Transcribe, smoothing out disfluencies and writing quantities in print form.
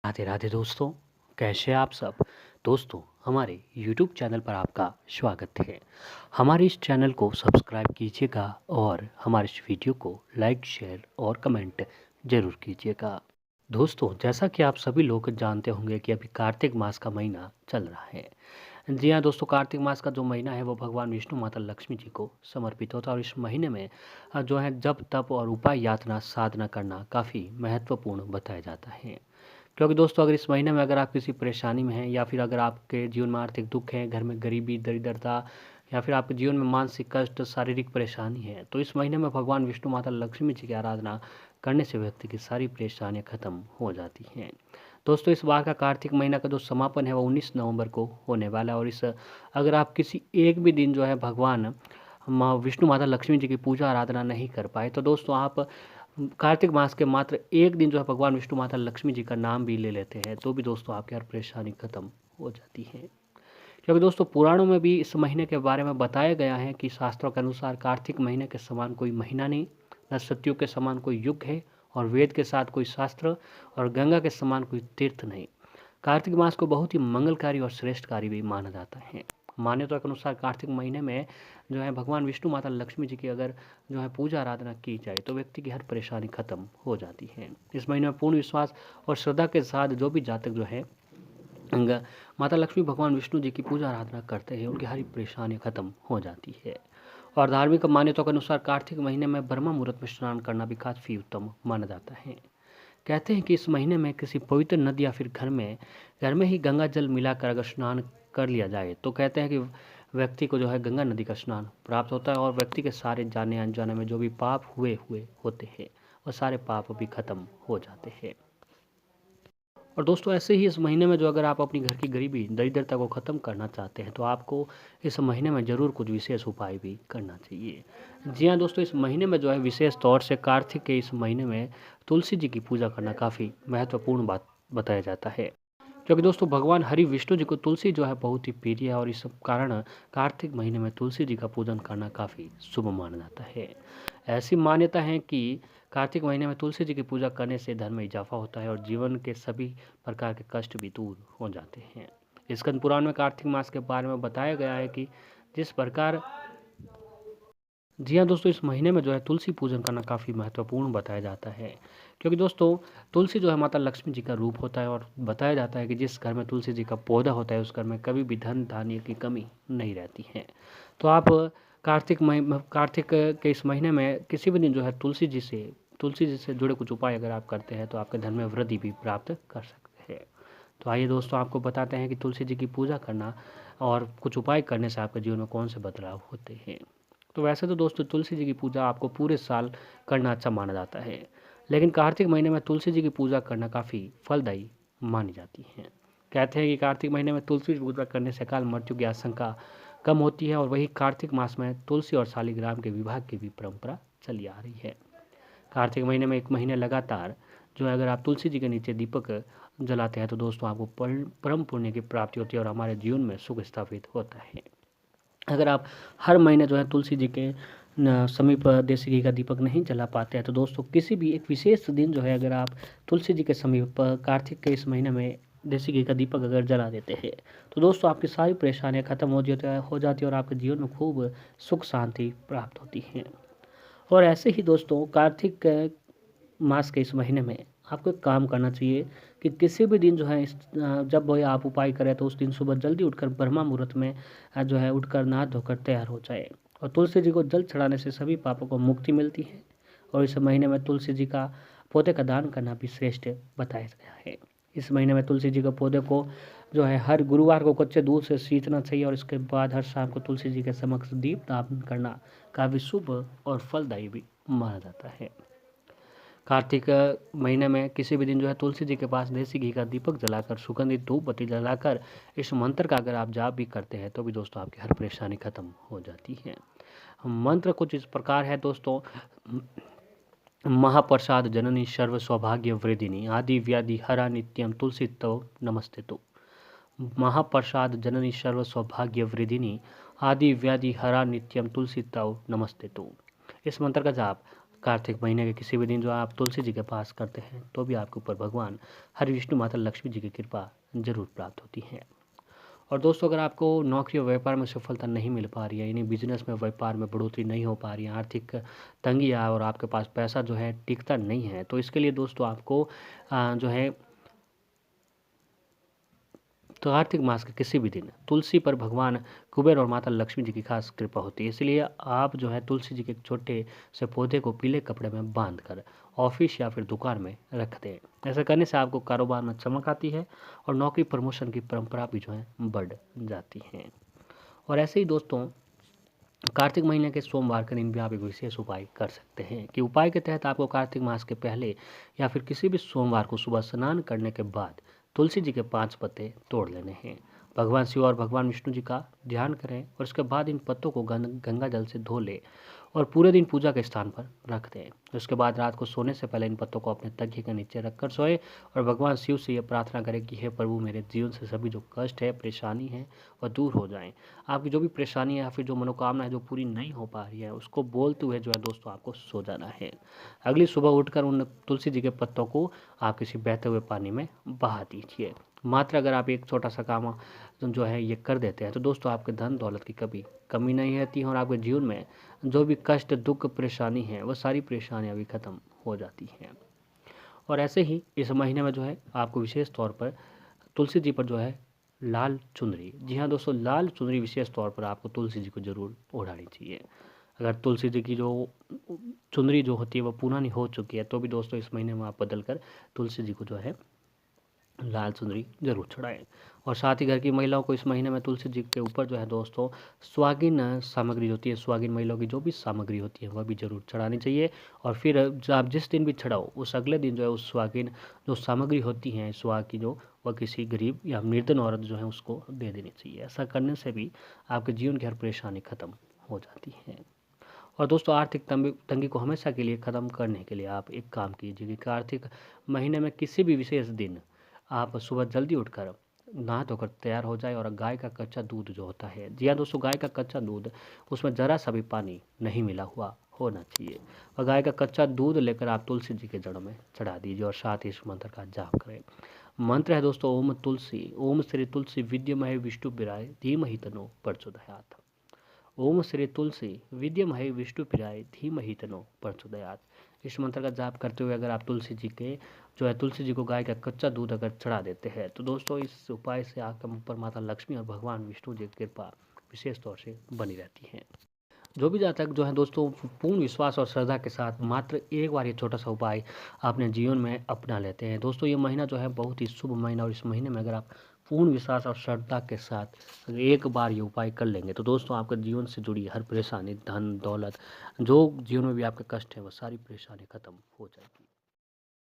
राधे राधे दोस्तों। कैसे हैं आप सब। दोस्तों, हमारे YouTube चैनल पर आपका स्वागत है। हमारे इस चैनल को सब्सक्राइब कीजिएगा और हमारे इस वीडियो को लाइक शेयर और कमेंट ज़रूर कीजिएगा। दोस्तों, जैसा कि आप सभी लोग जानते होंगे कि अभी कार्तिक मास का महीना चल रहा है। जी हाँ दोस्तों, कार्तिक मास का जो महीना है वो भगवान विष्णु माता लक्ष्मी जी को समर्पित होता है और इस महीने में जो है जप तप और उपाय यातना साधना करना काफ़ी महत्वपूर्ण बताया जाता है। क्योंकि दोस्तों, अगर इस महीने में अगर आप किसी परेशानी में हैं या फिर अगर आपके जीवन में आर्थिक दुख है, घर में गरीबी दरिद्रता या फिर आपके जीवन में मानसिक कष्ट शारीरिक परेशानी है, तो इस महीने में भगवान विष्णु माता लक्ष्मी जी की आराधना करने से व्यक्ति की सारी परेशानियां खत्म हो जाती हैं। दोस्तों, इस बार का कार्तिक महीना का जो समापन है वो 19 नवंबर को होने वाला है और इस अगर आप किसी एक भी दिन जो है भगवान माँ विष्णु माता लक्ष्मी जी की पूजा आराधना नहीं कर पाए, तो दोस्तों आप कार्तिक मास के मात्र एक दिन जो है भगवान विष्णु माता लक्ष्मी जी का नाम भी ले लेते हैं, तो भी दोस्तों आपकी हर परेशानी खत्म हो जाती है। क्योंकि दोस्तों, पुराणों में भी इस महीने के बारे में बताया गया है कि शास्त्रों के अनुसार कार्तिक महीने के समान कोई महीना नहीं, न सतयुग के समान कोई युग है और वेद के साथ कोई शास्त्र और गंगा के समान कोई तीर्थ नहीं। कार्तिक मास को बहुत ही मंगलकारी और श्रेष्ठकारी भी माना जाता है। मान्यता के अनुसार कार्तिक महीने में जो है भगवान विष्णु माता लक्ष्मी जी की अगर जो है पूजा आराधना की जाए तो व्यक्ति की हर परेशानी खत्म हो जाती है। इस महीने में पूर्ण विश्वास और श्रद्धा के साथ जो भी जातक जो है माता लक्ष्मी भगवान विष्णु जी की पूजा आराधना करते हैं, उनकी हर परेशानी खत्म हो जाती है। और धार्मिक मान्यताओं के अनुसार कार्तिक महीने में ब्रह्म मुहूर्त में स्नान करना भी काफ़ी उत्तम माना जाता है। कहते हैं कि इस महीने में किसी पवित्र नदी या फिर घर में ही गंगा जल मिलाकर अगर स्नान कर लिया जाए तो कहते हैं कि व्यक्ति को जो है गंगा नदी का स्नान प्राप्त होता है और व्यक्ति के सारे जाने अनजाने में जो भी पाप हुए हुए होते हैं वो सारे पाप भी खत्म हो जाते हैं। और दोस्तों, ऐसे ही इस महीने में जो अगर आप अपनी घर की गरीबी दरिद्रता को ख़त्म करना चाहते हैं तो आपको इस महीने में ज़रूर कुछ विशेष उपाय भी करना चाहिए। जी हाँ दोस्तों, इस महीने में जो है विशेष तौर से कार्तिक के इस महीने में तुलसी जी की पूजा करना काफ़ी महत्वपूर्ण बात बताया जाता है। क्योंकि दोस्तों, भगवान हरि विष्णु जी को तुलसी जो है बहुत ही प्रिय है और इस कारण कार्तिक महीने में तुलसी जी का पूजन करना काफ़ी शुभ माना जाता है। ऐसी मान्यता है कि कार्तिक महीने में तुलसी जी की पूजा करने से धन में इजाफा होता है और जीवन के सभी प्रकार के कष्ट भी दूर हो जाते हैं। स्कंद पुराण में कार्तिक मास के बारे में बताया गया है कि जिस प्रकार जी हाँ दोस्तों, इस महीने में जो है तुलसी पूजन करना काफ़ी महत्वपूर्ण बताया जाता है। क्योंकि दोस्तों, तुलसी जो है माता लक्ष्मी जी का रूप होता है और बताया जाता है कि जिस घर में तुलसी जी का पौधा होता है उस घर में कभी भी धन धान्य की कमी नहीं रहती है। तो आप कार्तिक के इस महीने में किसी भी दिन जो है तुलसी जी से जुड़े कुछ उपाय अगर आप करते हैं तो आपके धन में वृद्धि भी प्राप्त कर सकते हैं। तो आइए दोस्तों, आपको बताते हैं कि तुलसी जी की पूजा करना और कुछ उपाय करने से आपके जीवन में कौन से बदलाव होते हैं। तो वैसे तो दोस्तों, तुलसी जी की पूजा आपको पूरे साल करना अच्छा माना जाता है, लेकिन कार्तिक महीने में तुलसी जी की पूजा करना काफ़ी फलदायी मानी जाती है। कहते हैं कि कार्तिक महीने में तुलसी की पूजा करने से अकाल मृत्यु की आशंका कम होती है और वही कार्तिक मास में तुलसी और शालिग्राम के विवाह की भी परंपरा चली आ रही है। कार्तिक महीने में एक महीने लगातार जो है अगर आप तुलसी जी के नीचे दीपक जलाते हैं तो दोस्तों आपको परम पुण्य की प्राप्ति होती है और हमारे जीवन में सुख स्थापित होता है। अगर आप हर महीने जो है तुलसी जी के समीप देसी घी का दीपक नहीं जला पाते हैं तो दोस्तों किसी भी एक विशेष दिन जो है अगर आप तुलसी जी के समीप कार्तिक के इस महीने में देसी घी का दीपक अगर जला देते हैं तो दोस्तों आपकी सारी परेशानियां खत्म हो जाती है और आपके जीवन में खूब सुख शांति प्राप्त होती है। और ऐसे ही दोस्तों, कार्तिक मास के इस महीने में आपको एक काम करना चाहिए कि किसी भी दिन जो है जब वो आप उपाय करें तो उस दिन सुबह जल्दी उठकर ब्रह्मा मुहूर्त में जो है उठकर नहा धोकर तैयार हो जाए और तुलसी जी को जल चढ़ाने से सभी पापों को मुक्ति मिलती है। और इस महीने में तुलसी जी का पौधे का दान करना भी श्रेष्ठ बताया गया है। इस महीने में तुलसी जी के पौधे को जो है हर गुरुवार को कच्चे दूध से सींचना चाहिए और इसके बाद हर शाम को तुलसी जी के समक्ष दीप दान करना काफ़ी शुभ और फलदायी भी माना जाता है। कार्तिक महीने में किसी भी दिन जो है तुलसी जी के पास देसी घी का दीपक जलाकर सुगंधित धूप बत्ती जलाकर इस मंत्र का अगर आप जाप भी करते हैं तो भी दोस्तों आपकी हर परेशानी खत्म हो जाती है। मंत्र कुछ इस प्रकार है दोस्तों। महाप्रसाद जननी सर्व सौभाग्य वृद्धिनी आदि व्याधि हरा नित्यम तुलसी तो नमस्ते तो। महाप्रसाद जननी सर्व सौभाग्य वृद्धिनी आदि व्याधि हरा नित्यम तुलसी तव नमस्ते तो। इस मंत्र का जाप कार्तिक महीने के किसी भी दिन जो आप तुलसी जी के पास करते हैं तो भी आपके ऊपर भगवान हरि विष्णु माता लक्ष्मी जी की कृपा जरूर प्राप्त होती है। और दोस्तों, अगर आपको नौकरी और व्यापार में सफलता नहीं मिल पा रही है, यानी बिजनेस में व्यापार में बढ़ोतरी नहीं हो पा रही है, आर्थिक तंगी है और आपके पास पैसा जो है टिकता नहीं है, तो इसके लिए दोस्तों आपको जो है तो कार्तिक मास के किसी भी दिन तुलसी पर भगवान कुबेर और माता लक्ष्मी जी की खास कृपा होती है। इसलिए आप जो है तुलसी जी के एक छोटे से पौधे को पीले कपड़े में बांध कर ऑफिस या फिर दुकान में रख दें। ऐसा करने से आपको कारोबार में चमक आती है और नौकरी प्रमोशन की परंपरा भी जो है बढ़ जाती है। और ऐसे ही दोस्तों, कार्तिक महीने के सोमवार के दिन भी आप एक विशेष उपाय कर सकते हैं कि उपाय के तहत आपको कार्तिक मास के पहले या फिर किसी भी सोमवार को सुबह स्नान करने के बाद तुलसी जी के 5 पत्ते तोड़ लेने हैं। भगवान शिव और भगवान विष्णु जी का ध्यान करें और उसके बाद इन पत्तों को गंगा जल से धो ले और पूरे दिन पूजा के स्थान पर रख दें। उसके बाद रात को सोने से पहले इन पत्तों को अपने तकिए के नीचे रखकर सोए और भगवान शिव से ये प्रार्थना करें कि हे प्रभु, मेरे जीवन से सभी जो कष्ट है, परेशानी है, वह दूर हो जाएं। आपकी जो भी परेशानी है या फिर जो मनोकामना है जो पूरी नहीं हो पा रही है, उसको बोलते हुए जो है दोस्तों आपको सो जाना है। अगली सुबह उठकर उन तुलसी जी के पत्तों को आप किसी बहते हुए पानी में बहा दीजिए। मात्र अगर आप एक छोटा सा काम जो है ये कर देते हैं तो दोस्तों आपके धन दौलत की कभी कमी नहीं रहती है और आपके जीवन में जो भी कष्ट, दुख, परेशानी है, वो सारी परेशानियां भी खत्म हो जाती हैं। और ऐसे ही इस महीने में जो है आपको विशेष तौर पर तुलसी जी पर जो है लाल चुनरी, जी हाँ दोस्तों, लाल चुनरी विशेष तौर पर आपको तुलसी जी को ज़रूर ओढ़ानी चाहिए। अगर तुलसी जी की जो चुनरी जो होती है वो पुरानी हो चुकी है तो भी दोस्तों इस महीने में आप बदल कर तुलसी जी को जो है लाल चुनरी जरूर चढ़ाएं। और साथ ही घर की महिलाओं को इस महीने में तुलसी जी के ऊपर जो है दोस्तों सुहागिन सामग्री होती है, सुहागिन महिलाओं की जो भी सामग्री होती है वह भी जरूर चढ़ानी चाहिए। और फिर आप जिस दिन भी चढ़ाओ उस अगले दिन जो है उस सुहागिन जो सामग्री होती है सुहाग की जो, वह किसी गरीब या निर्धन औरत जो है उसको दे देनी चाहिए। ऐसा करने से भी आपके जीवन की हर परेशानी खत्म हो जाती है। और दोस्तों, आर्थिक तंगी को हमेशा के लिए ख़त्म करने के लिए आप एक काम कीजिए कि कार्तिक महीने में किसी भी विशेष दिन आप सुबह जल्दी उठकर नहा धोकर तैयार हो जाए और गाय का कच्चा दूध जो होता है, जी हाँ दोस्तों, गाय का कच्चा दूध, उसमें ज़रा सा भी पानी नहीं मिला हुआ होना चाहिए। और गाय का कच्चा दूध लेकर आप तुलसी जी के जड़ों में चढ़ा दीजिए और साथ ही इस मंत्र का जाप करें। मंत्र है दोस्तों, ओम तुलसी, ओम श्री तुलसी विद्यमहे विष्णु बिराय धीमहि तनो प्रचोदयात्। ओम श्री तुलसी विद्यमहे विष्णु प्रियाय धीमहि तनो प्रचोदयात्। इस मंत्र का जाप करते हुए अगर आप तुलसी जी के जो है तुलसी जी को गाय का कच्चा दूध अगर चढ़ा देते हैं तो दोस्तों इस उपाय से आपके ऊपर माता लक्ष्मी और भगवान विष्णु जी की कृपा विशेष तौर से बनी रहती है। जो भी जातक जो है दोस्तों पूर्ण विश्वास और श्रद्धा के साथ मात्र एक बार ये छोटा सा उपाय अपने जीवन में अपना लेते हैं दोस्तों, ये महीना जो है बहुत ही शुभ महीना और इस महीने में अगर आप पूर्ण विश्वास और श्रद्धा के साथ अगर एक बार ये उपाय कर लेंगे तो दोस्तों आपके जीवन से जुड़ी हर परेशानी, धन दौलत, जो जीवन में भी आपके कष्ट है, वो सारी परेशानी खत्म हो जाएगी।